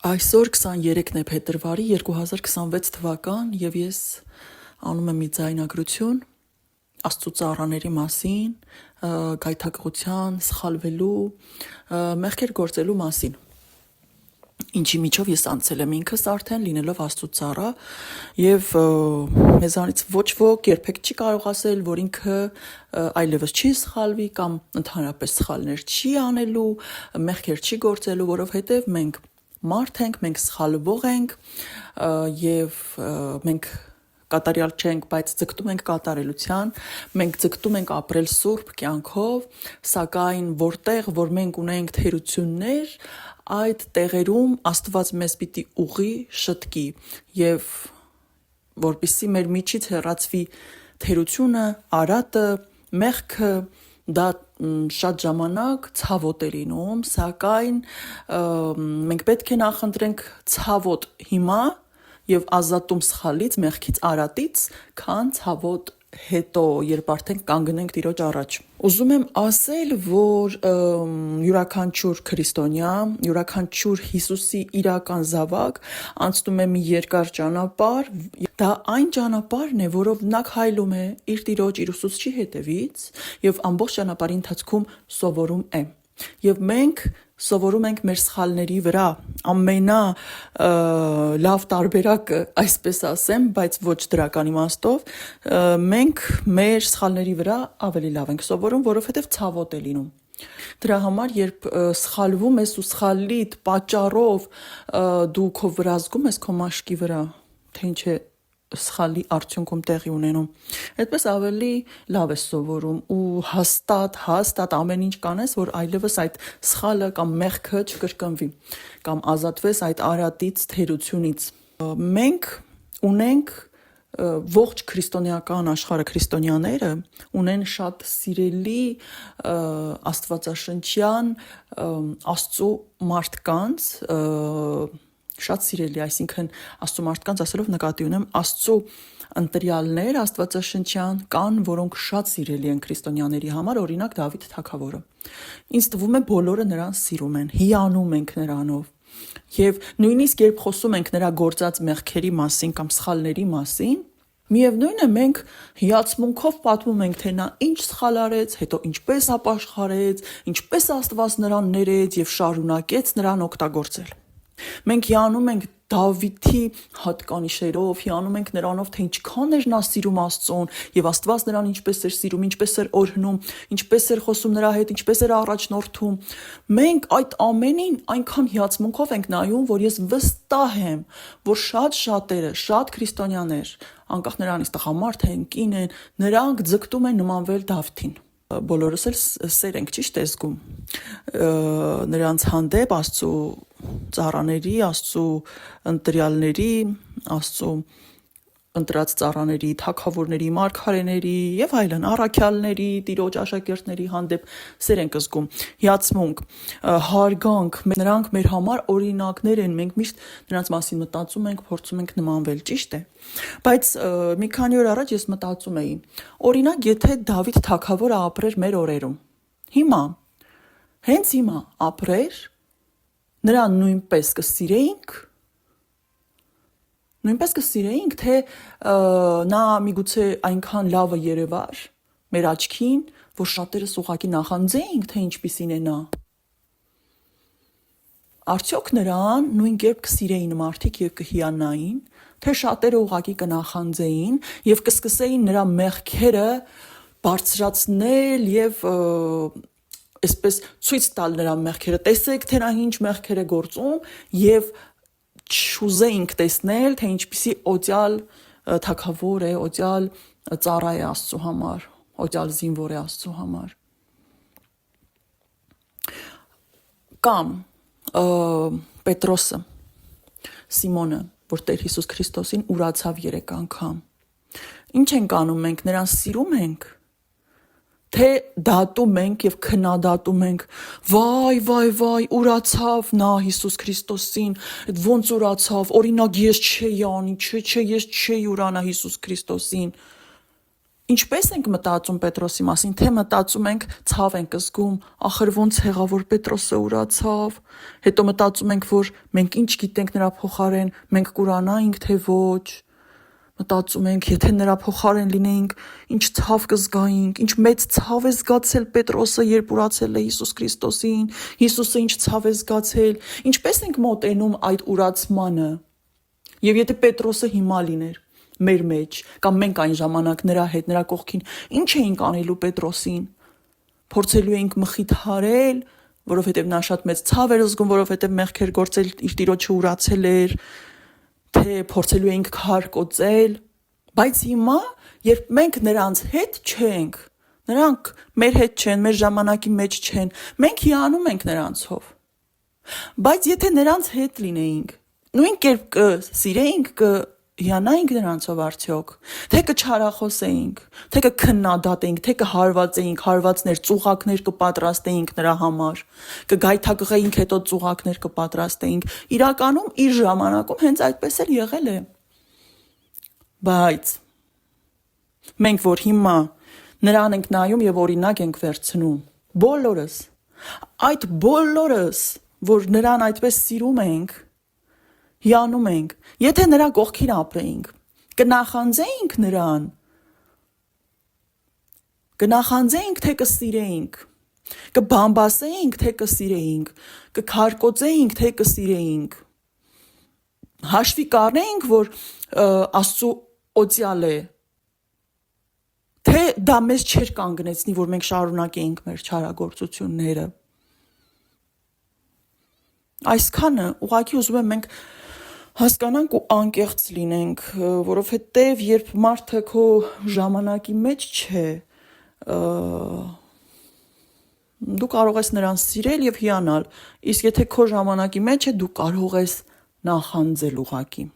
Այսօր 23-ն է փետրվարի 2026 թվական եւ ես անում եմ մի ձայնագրություն Աստծո ծառաների մասին, գայթակղության, սխալվելու, մեղքեր գործելու մասին։ Ինչի միջով ես անցել եմ ինքս արդեն լինելով Աստծո ծառա եւ մեզանից ոչ ոք երբեք չի կարող ասել, որ ինքը այլևս չի սխալվի կամ ընդհանրապես սխալներ չի անելու, մեղքեր չի գործելու, որովհետեւ մենք մարդ ենք, մենք սխալվող ենք եւ մենք կատարյալ չենք, բայց ձգտում ենք կատարելության, մենք ձգտում ենք ապրել սուրբ կյանքով, սակայն որտեղ որ մենք ունենք թերություններ, այդ տեղերում Աստված մեզ պիտի ուղի, շտկի եւ որպեսզի մեր միջից հեռացվի թերությունը, արատը, մեղքը, դա շատ ժամանակ ցավոտ է լինում, սակայն մենք պետք է նախընտրենք ցավոտ հիմա եւ ազատում սխալից, մեղքից, արատից, քան ցավոտ հետո, երբ արդեն կանգնենք Տիրոջ առաջ։ Ուզում եմ ասել, որ յուրաքանչյուր քրիստոնյա, յուրաքանչյուր Հիսուսի իրական զավակ անցնում է մի երկար ճանապարհ, դա այն ճանապարհն է, որով նա քայլում է իր Տիրոջ, իր ուսուցչի հետևից եւ ամբողջ ճանապարհի ընթացքում սովորում է։ Եվ մենք սովորում ենք մեր սխալների վրա, ամենա լավ տարբերակը, այսպես ասեմ, բայց ոչ դրական իմաստով, մենք մեր սխալների վրա ավելի լավ ենք սովորում, որովհետև ցավոտ է լինում։ Դրա համար, երբ սխալվում ես ու սխալիդ պատճառով դու քո վրա զգում ես քո մաշկի վրա, թե ինչ է սխալի արդյունքում տեղի ունենում, այդպես ավելի լավ ես սովորում ու հաստատ ամեն ինչ կանես, որ այլևս այդ սխալը կամ մեղքը չկրկնվի կամ ազատվես այդ արատից, թերությունից։ Մենք ունենք ողջ քրիստոնեական աշխարհը, քրիստոնյաները ունեն շատ սիրելի աստվածաշնչյան Աստծո մարդկանց, շատ սիրելի, այսինքն Աստծո մարդկանց ասելով նկատի ունեմ Աստծո ընտրյալներ աստվածաշնչյան կան, որոնք շատ սիրելի են քրիստոնյաների համար, օրինակ Դավիթ թագավորը։ Ինձ թվում է բոլորը նրան սիրում են, հիանում ենք նրանով։ Եվ նույնիսկ երբ խոսում ենք նրա գործած մեղքերի մասին կամ սխալների մասին, միևնույն է մենք հիացմունքով պատմում ենք, թե նա ինչ սխալ արեց, հետո ինչպես ապաշխարեց, ինչպես Աստված նրան ներեց եւ շարունակեց նրան օգտագործել։ Մենք հիանում ենք Դավիթի հատկանիշերով, հիանում ենք նրանով, թե ինչքան էր նա սիրում Աստծուն եւ Աստված նրան ինչպես էր սիրում, ինչպես էր օրհնում, ինչպես էր խոսում նրա հետ, ինչպես էր առաջնորդում։ Մենք այդ ամենին այնքան հիացմունքով ենք նայում, որ ես վստահ եմ, որ շատ շատերը, շատ քրիստոնյաներ, անկախ նրանից տղամարդ են, կին են, նրանք ձգտում են նմանվել Դավթին։ Բոլորս էլ սեր ենք, ճիշտ է զգում նրանց հանդեպ, Աստծո ծառաների, Աստծո ընտրյալների, Աստծո ընտրած ծառաների, թագավորների, մարգարեների եւ այլն, առաքյալների, Տիրոջ աշակերտների հանդեպ սեր ենք զգում, հիացմունք, հարգանք, նրանք մեր համար օրինակներ են, մենք միշտ նրանց մասին մտածում ենք, փորձում ենք նմանվել, ճիշտ է։ Բայց մի քանի օր առաջ ես մտածում էի, օրինակ, եթե Դավիթ թագավորը ապրեր մեր օրերում, հիմա, հենց հիմա ապրեր, նրան նույնպես կսիրեինք, թե նա միգուցե այնքան լավը երևար մեր աչքին, որ շատերս ուղղակի նախանձեինք, թե ինչպիսին է նա։ Արդյոք նրան նույն կերպ կսիրեին մարդիկ եւ կհիանային, թե շատերը ուղղակի կնախանձեին եւ կսկսեին նրա մեղքերը բարձրացնել եւ այսպես ցույց տալ նրա մեղքերը, տեսեք թե նա ինչ մեղքեր է գործում եւ չուզեինք տեսնել, թե ինչպիսի օծյալ թագավոր է, օծյալ ծառա է Աստծո համար, օծյալ զինվոր է Աստծո համար։ Կամ Պետրոսը, Սիմոնը, որ Տեր Հիսուս Քրիստոսին ուրացավ 3 անգամ։ Ինչ ենք անում մենք, նրան սիրում ենք, թե դատում ենք եւ քննադատում ենք, վայ, ուրացավ նա Հիսուս Քրիստոսին, ոնց ուրացավ, օրինակ ես չէի անի, չէ, ես չէի ուրանա Հիսուս Քրիստոսին։ Ինչպես ենք մտածում Պետրոսի մասին, թե մտածում ենք ցավ ենք զգում, ախր ոնց եղավ որ Պետրոսը ուրացավ, հետո մտածում ենք որ մենք ինչ գիտենք նրա փոխարեն, մենք կուրանայինք թե ոչ, մտածում ենք եթե նրա փոխարեն լինեինք, ինչ ցավ կզգայինք, ինչ մեծ ցավ է զգացել Պետրոսը, երբ ուրացել է Հիսուս Քրիստոսին, Հիսուսը ինչ ցավ է զգացել, ինչպես ենք մոտենում այդ ուրացմանը։ Եվ եթե Պետրոսը հիմա լիներ մեր մեջ, կամ մենք այն ժամանակ նրա հետ, նրա կողքին, ինչ էինք անելու Պետրոսին։ Փորձելու էինք մխիթարել, որովհետև նա շատ մեծ ցավ էր զգում, որովհետև մեղքեր գործել իր տիրոջը ուրացել էր, թե փորձելու էինք քարկոծել, բայց հիմա, երբ մենք նրանց հետ չենք, նրանք մեր հետ չեն, մեր ժամանակի մեջ չեն, մենք հիանում ենք նրանցով։ Բայց եթե նրանց հետ լինեինք, նույն կերպ կսիրեինք, կհիանայինք նրանցով արդյոք, թե կչարախոսեինք, թե կքննադատեինք, թե կհարվածեինք, հարվածներ, ծուղակներ կպատրաստեինք նրա համար, կգայթակղեինք, հետո ծուղակներ կպատրաստեինք, իրականում իր ժամանակում հենց այդպես էլ եղել է։ Բայց մենք որ հիմա նրան ենք նայում եւ օրինակ ենք վերցնում, բոլորս, այդ բոլորս, որ նրան այդպես սիրում ենք, հիանում ենք, եթե նրա կողքին ապրեինք, կնախանձեինք նրան, կնախանձեինք, թե կսիրեինք, կբամբասեինք, թե կսիրեինք, կքարկոծեինք, թե կսիրեինք, հաշվի կառնեինք, որ Աստծու օծյալ է, թե դա մեզ չէր կանգնեցնի, որ մենք շարունակեինք մեր չարագործությունները։ Այսքանը ուղղակի ուզում եմ մենք հասկանանք ու անկեղծ լինենք, որովհետև երբ մարդը քո ժամանակի մեջ չէ, դու կարող ես նրան սիրել եւ հիանալ, իսկ եթե քո ժամանակի մեջ է, դու կարող ես նախանձել ուղղակի։